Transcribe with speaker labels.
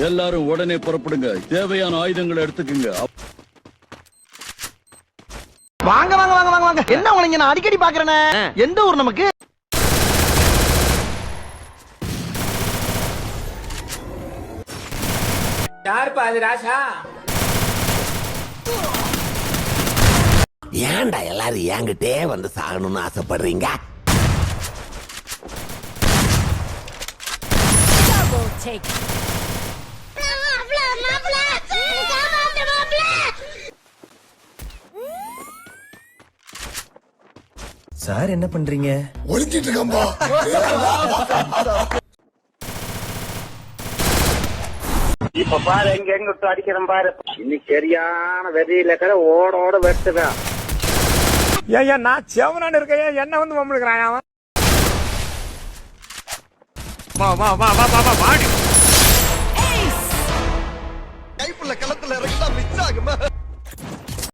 Speaker 1: எல்லாரும் உடனே புறப்படுங்க. தேவையான ஆயுதங்களை எடுத்துக்குங்க.
Speaker 2: வாங்க வாங்க வாங்க வாங்க வாங்க. என்ன உங்களை நான் அடிக்கடி பாக்குறேனே. எந்த ஊர் நமக்கு?
Speaker 3: யார் பாது ராசா?
Speaker 4: ஏன்டா எல்லாரும் என்கிட்டே வந்து சாகணும்னு ஆசைப்படுறீங்க?
Speaker 5: சார் என்ன பண்றீங்க?
Speaker 4: ஒளிஞ்சிட்டு இருக்கம்பா.
Speaker 6: இப்ப பாரு எங்க விட்டு அடிக்கிறேன் பாரு. இன்னைக்கு சரியான வெறியில ஓட வெட்டுவேன்.
Speaker 3: ஏன் நான் செவனான்னு இருக்கேன், என்ன வந்து மம்முழுக்கிறான் அவன். வா வா வா வா வா வாடி.
Speaker 2: கைப்புள்ள களத்துல இறங்கிட்டா மிஸ் ஆகுமா?